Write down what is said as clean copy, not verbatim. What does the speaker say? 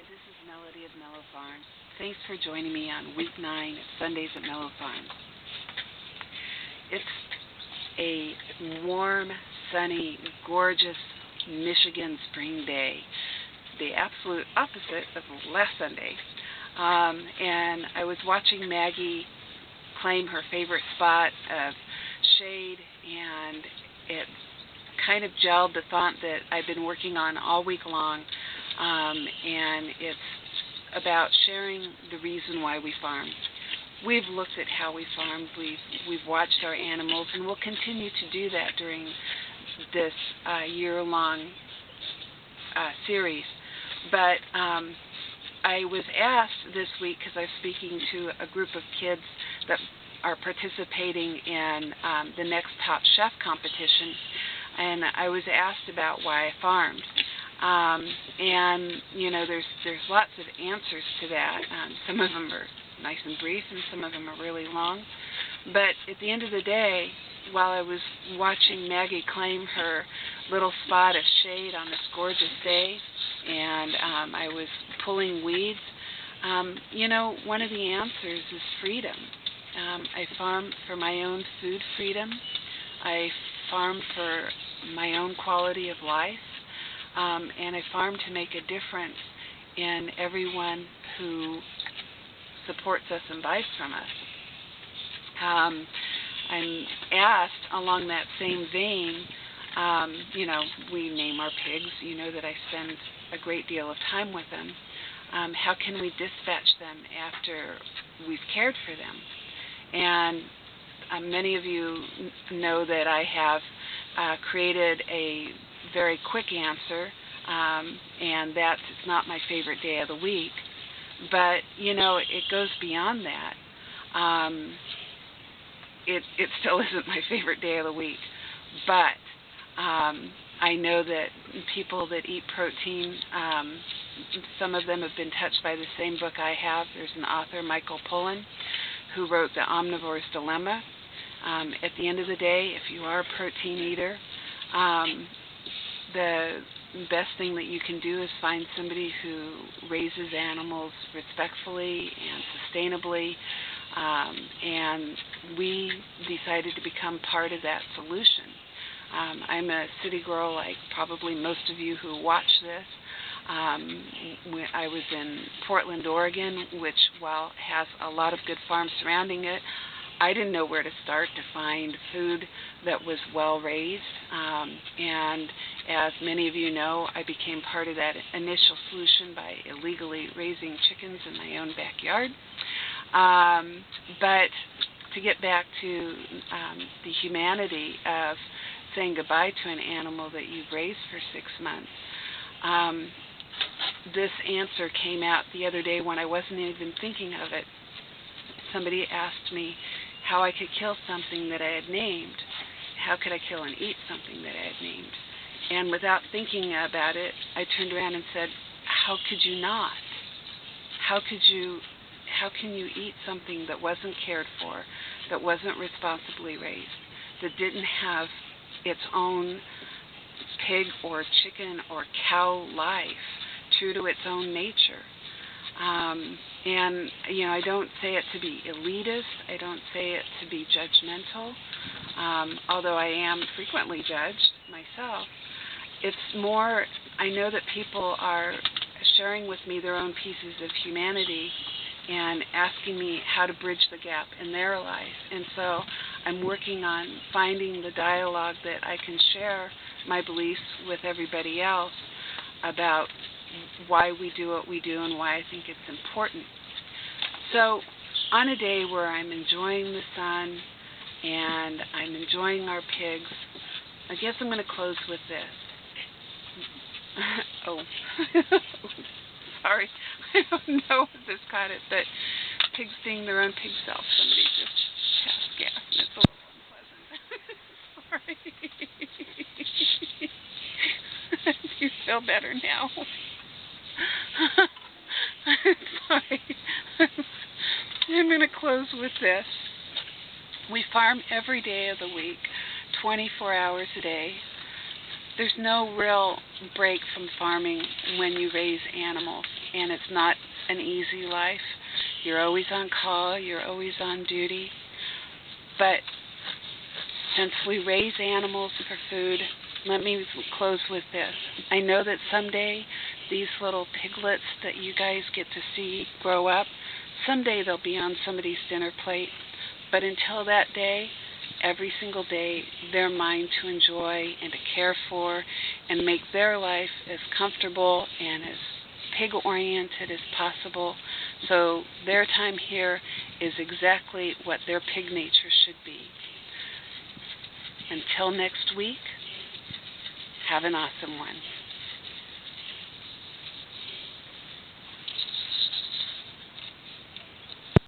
this is Melody of Melo Farm. Thanks for joining me on week 9 of Sundays at Melo Farm. It's a warm, sunny, gorgeous Michigan spring day, the absolute opposite of last Sunday. And I was watching Maggie claim her favorite spot of shade, and it kind of gelled the thought that I've been working on all week long. And it's about sharing the reason why we farm. We've looked at how we farm, we've watched our animals, and we'll continue to do that during this year-long series. But I was asked this week, because I was speaking to a group of kids that are participating in the next Top Chef competition, and I was asked about why I farmed. And you know, there's lots of answers to that. Some of them are nice and brief, and some of them are really long. But at the end of the day, while I was watching Maggie claim her little spot of shade on this gorgeous day, and I was pulling weeds, you know, one of the answers is freedom. I farm for my own food freedom. I farm for my own quality of life. And I farm to make a difference in everyone who supports us and buys from us. I'm asked along that same vein, you know, we name our pigs. You know that I spend a great deal of time with them. How can we dispatch them after we've cared for them? And many of you know that I have created a very quick answer, and that's it's not my favorite day of the week. But you know, it goes beyond that. It still isn't my favorite day of the week, but I know that people that eat protein, some of them have been touched by the same book I have. There's an author, Michael Pollan, who wrote The Omnivore's Dilemma. At the end of the day, if you are a protein eater, the best thing that you can do is find somebody who raises animals respectfully and sustainably, and we decided to become part of that solution. I'm a city girl, like probably most of you who watch this. I was in Portland, Oregon, which, while has a lot of good farms surrounding it, I didn't know where to start to find food that was well raised, and as many of you know, I became part of that initial solution by illegally raising chickens in my own backyard. But to get back to the humanity of saying goodbye to an animal that you've raised for 6 months, this answer came out the other day when I wasn't even thinking of it. Somebody asked me how I could kill something that I had named. How could I kill and eat something that I had named? And without thinking about it, I turned around and said, how could you not? How can you eat something that wasn't cared for, that wasn't responsibly raised, that didn't have its own pig or chicken or cow life true to its own nature? And, you know, I don't say it to be elitist. I don't say it to be judgmental, although I am frequently judged myself. It's more, I know that people are sharing with me their own pieces of humanity and asking me how to bridge the gap in their life. And so I'm working on finding the dialogue that I can share my beliefs with everybody else about why we do what we do and why I think it's important. So on a day where I'm enjoying the sun and I'm enjoying our pigs, I guess I'm going to close with this. Oh, sorry. I don't know if this caught it, but pigs being their own pig self. Somebody just passed gas, and it's a little unpleasant. Sorry. Do you feel better now? Sorry. I'm going to close with this. We farm every day of the week, 24 hours a day. There's no real break from farming when you raise animals. and it's not an easy life. You're always on call, you're always on duty. But since we raise animals for food, let me close with this. I know that someday these little piglets that you guys get to see grow up, someday they'll be on somebody's dinner plate. But until that day, every single day, they're mine to enjoy and to care for and make their life as comfortable and as pig-oriented as possible. So their time here is exactly what their pig nature should be. Until next week, have an awesome one.